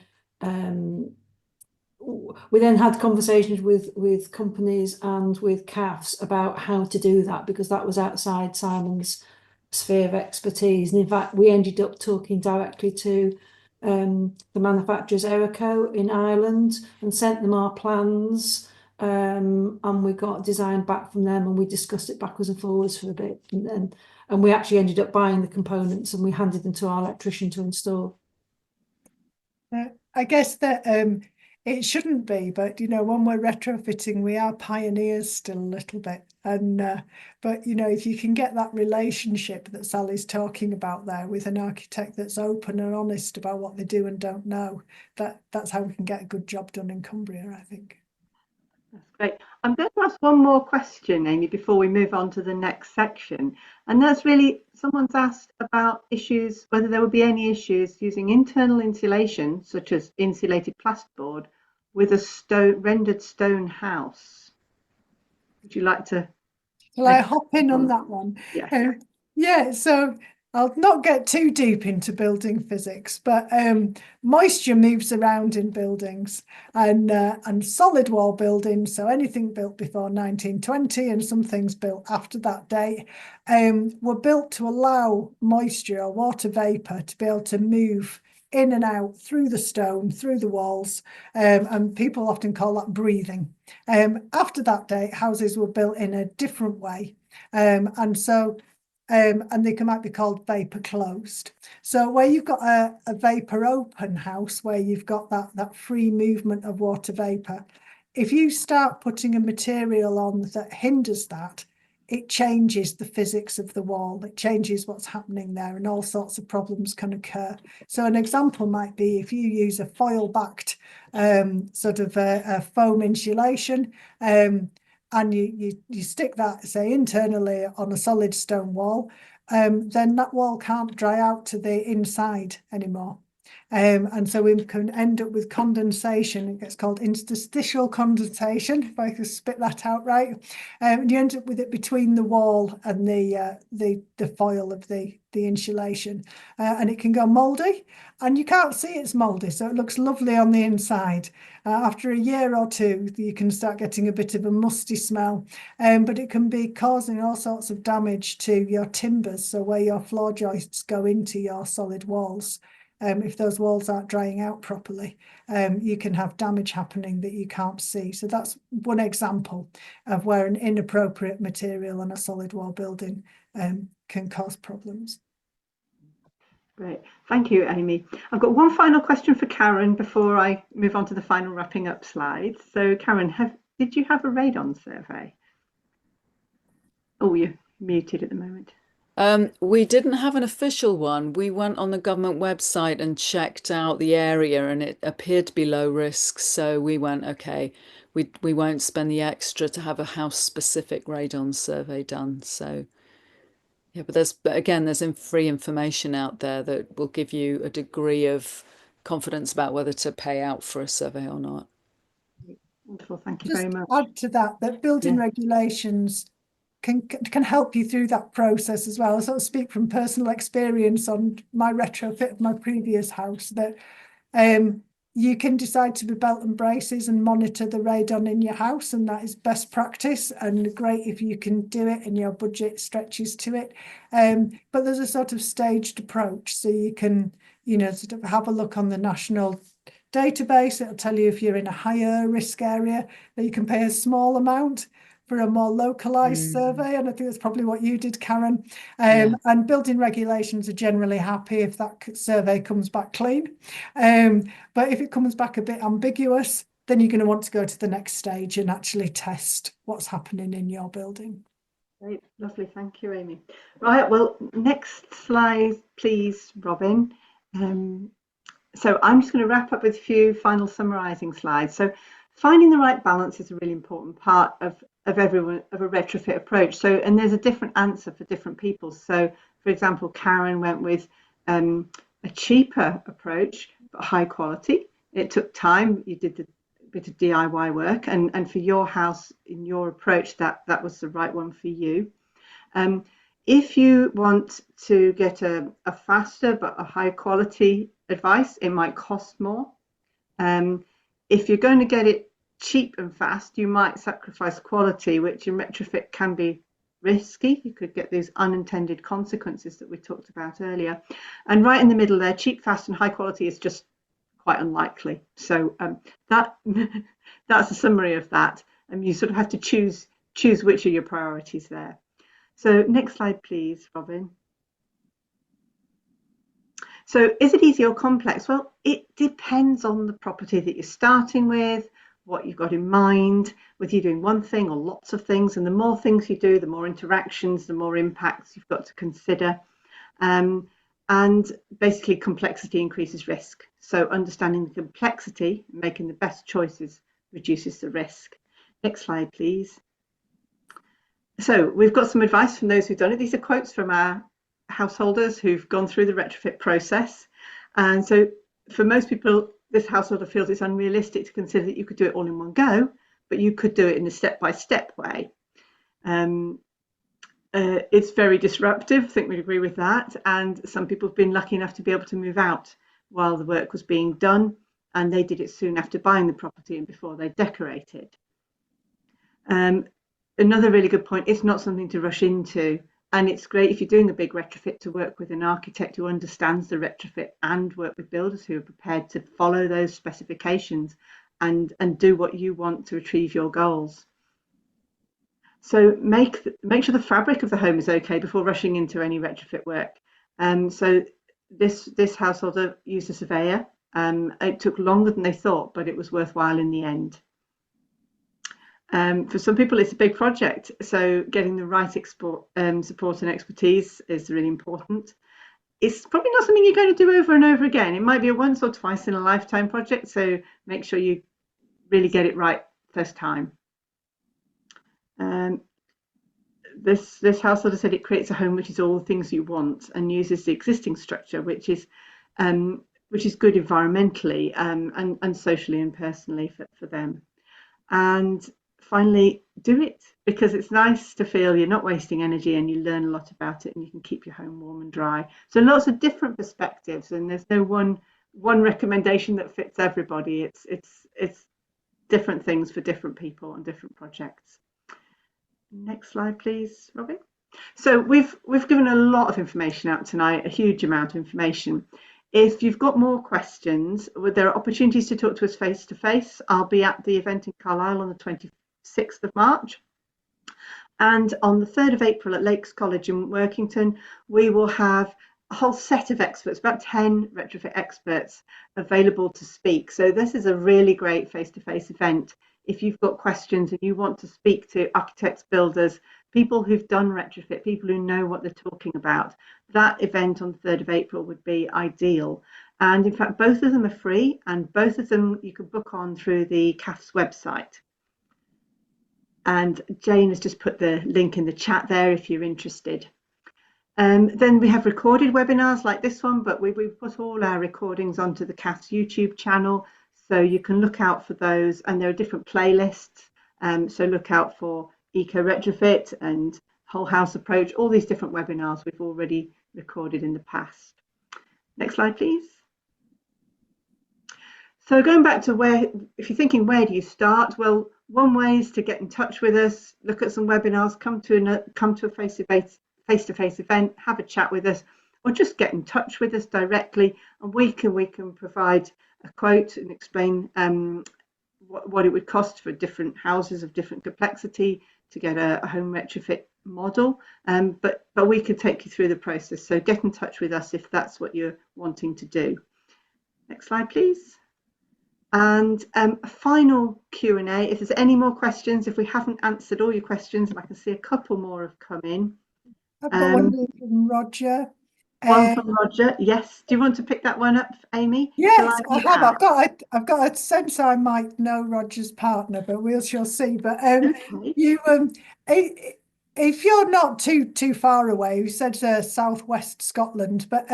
had conversations with companies and with CAFs about how to do that, because that was outside Simon's sphere of expertise. And in fact, we ended up talking directly to the manufacturers Erico in Ireland and sent them our plans, and we got design back from them, and we discussed it backwards and forwards for a bit, and we actually ended up buying the components and we handed them to our electrician to install. I guess that it shouldn't be, but when we're retrofitting, we are pioneers still a little bit. And but if you can get that relationship that Sally's talking about there with an architect that's open and honest about what they do and don't know, that's how we can get a good job done in Cumbria, I think. That's great. I'm going to ask one more question, Amy, before we move on to the next section. And that's really, someone's asked about issues, whether there would be any issues using internal insulation, such as insulated plasterboard, with a rendered stone house. Would you like to? Shall I hop in on that one? Yeah. So I'll not get too deep into building physics, but moisture moves around in buildings, and solid wall buildings, so anything built before 1920 and some things built after that date, were built to allow moisture or water vapor to be able to move in and out through the stone, through the walls, and people often call that breathing. After that date, houses were built in a different way, and so and they might be called vapor closed. So where you've got a vapor open house, where you've got that free movement of water vapor, if you start putting a material on that hinders that, it changes the physics of the wall. It changes what's happening there, and all sorts of problems can occur. So an example might be if you use a foil-backed sort of a foam insulation, and you stick that, say, internally on a solid stone wall, then that wall can't dry out to the inside anymore. And so we can end up with condensation. It gets called interstitial condensation, if I can spit that out right. And you end up with it between the wall and the foil of the insulation, and it can go mouldy, and you can't see it's mouldy, so it looks lovely on the inside. After a year or two, you can start getting a bit of a musty smell, but it can be causing all sorts of damage to your timbers, so where your floor joists go into your solid walls. If those walls aren't drying out properly, you can have damage happening that you can't see. So that's one example of where an inappropriate material on a solid wall building can cause problems. Great, thank you, Amy. I've got one final question for Karen before I move on to the final wrapping up slides. So Karen, did you have a radon survey? Oh, you're muted at the moment. We didn't have an official one. We went on the government website and checked out the area, and it appeared to be low risk. So we went, okay, we won't spend the extra to have a house-specific radon survey done. So yeah, but there's free information out there that will give you a degree of confidence about whether to pay out for a survey or not. Wonderful, thank you Just very much. add to that building regulations can help you through that process as well. I sort of speak from personal experience on my retrofit of my previous house, that you can decide to be belt and braces and monitor the radon in your house, and that is best practice and great if you can do it and your budget stretches to it. But there's a sort of staged approach, so you can, sort of have a look on the national database. It'll tell you if you're in a higher risk area, that you can pay a small amount for a more localized survey, and I think that's probably what you did, Karen. And building regulations are generally happy if that survey comes back clean. But if it comes back a bit ambiguous, then you're going to want to go to the next stage and actually test what's happening in your building. Great, lovely, thank you, Amy. Right, well, next slide, please, Robin. So I'm just going to wrap up with a few final summarising slides. So finding the right balance is a really important part of a retrofit approach. So, and there's a different answer for different people. So, for example, Karen went with a cheaper approach, but high quality. It took time. You did a bit of DIY work, and for your house, in your approach, that was the right one for you. If you want to get a faster but a high quality advice, it might cost more. If you're going to get it cheap and fast, you might sacrifice quality, which in retrofit can be risky. You could get these unintended consequences that we talked about earlier. And right in the middle there, cheap, fast and high quality is just quite unlikely. So that's a summary of that. And you sort of have to choose which are your priorities there. So next slide, please, Robin. So is it easy or complex? Well, it depends on the property that you're starting with, what you've got in mind, whether you're doing one thing or lots of things. And the more things you do, the more interactions, the more impacts you've got to consider. And basically complexity increases risk. So understanding the complexity, making the best choices reduces the risk. Next slide, please. So we've got some advice from those who've done it. These are quotes from our householders who've gone through the retrofit process. And so for most people, this householder feels it's unrealistic to consider that you could do it all in one go, but you could do it in a step-by-step way. It's very disruptive. I think we'd agree with that. And some people have been lucky enough to be able to move out while the work was being done, and they did it soon after buying the property and before they decorated. Another really good point, it's not something to rush into. And it's great if you're doing a big retrofit to work with an architect who understands the retrofit and work with builders who are prepared to follow those specifications and do what you want to achieve your goals. So make sure the fabric of the home is okay before rushing into any retrofit work. So this householder used a surveyor. It took longer than they thought, but it was worthwhile in the end. For some people, it's a big project, so getting the right support and expertise is really important. It's probably not something you're going to do over and over again. It might be a once or twice in a lifetime project, so make sure you really get it right first time. This householder said it creates a home which is all the things you want and uses the existing structure, which is good environmentally and socially and personally for them. And finally, do it, because it's nice to feel you're not wasting energy and you learn a lot about it and you can keep your home warm and dry. So lots of different perspectives, and there's no one recommendation that fits everybody. It's different things for different people and different projects. Next slide, please, Robin. So we've given a lot of information out tonight, a huge amount of information. If you've got more questions, there are opportunities to talk to us face to face. I'll be at the event in Carlisle on the 26th of March. And on the 3rd of April at Lakes College in Workington, we will have a whole set of experts, about 10 retrofit experts available to speak. So this is a really great face-to-face event. If you've got questions and you want to speak to architects, builders, people who've done retrofit, people who know what they're talking about, that event on the 3rd of April would be ideal. And in fact, both of them are free, and both of them you can book on through the CAF's website. And Jane has just put the link in the chat there if you're interested. Then we have recorded webinars like this one, but we've put all our recordings onto the CAF's YouTube channel, so you can look out for those, and there are different playlists. So look out for Eco Retrofit and Whole House Approach, all these different webinars we've already recorded in the past. Next slide, please. So going back to if you're thinking, where do you start? Well, one way is to get in touch with us, look at some webinars, come to a face-to-face event, have a chat with us, or just get in touch with us directly, and we can provide a quote and explain what it would cost for different houses of different complexity to get a home retrofit model, but we could take you through the process. So get in touch with us if that's what you're wanting to do. Next slide, please. And a final Q&A. If there's any more questions, if we haven't answered all your questions, and I can see a couple more have come in. I've got one from Roger. One from Roger, yes. Do you want to pick that one up, Amy? Yes, I have. I've got a sense I might know Roger's partner, but we shall see. But okay. If you're not too far away, you said southwest Scotland, but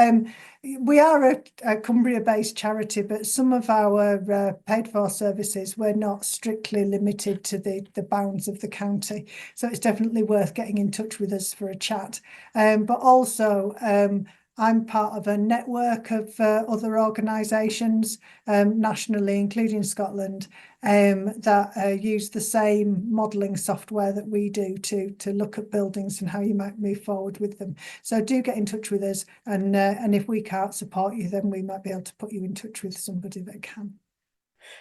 we are a Cumbria-based charity, but some of our paid-for services, we're not strictly limited to the bounds of the county. So it's definitely worth getting in touch with us for a chat. But also, I'm part of a network of other organisations nationally, including Scotland, that use the same modelling software that we do to look at buildings and how you might move forward with them. So do get in touch with us, and if we can't support you, then we might be able to put you in touch with somebody that can.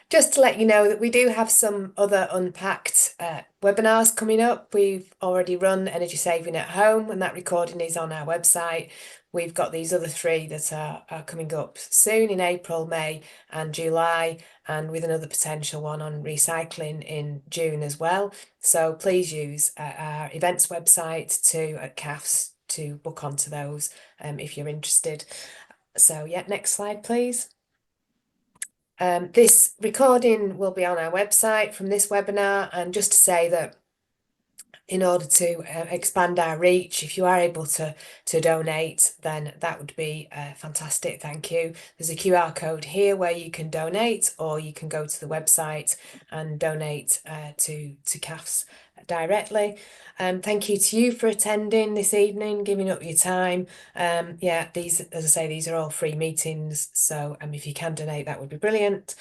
Just to let you know that we do have some other Unpacked webinars coming up. We've already run Energy Saving at Home, and that recording is on our website. We've got these other 3 that are coming up soon in April, May and July, and with another potential one on recycling in June as well. So please use our events website at CAF's to book onto those if you're interested. So yeah, next slide, please. This recording will be on our website from this webinar, and just to say that in order to expand our reach, if you are able to donate, then that would be fantastic. Thank you. There's a QR code here where you can donate, or you can go to the website and donate to CAF's directly. Thank you to you for attending this evening, giving up your time. Yeah, these, as I say, these are all free meetings, so if you can donate, that would be brilliant.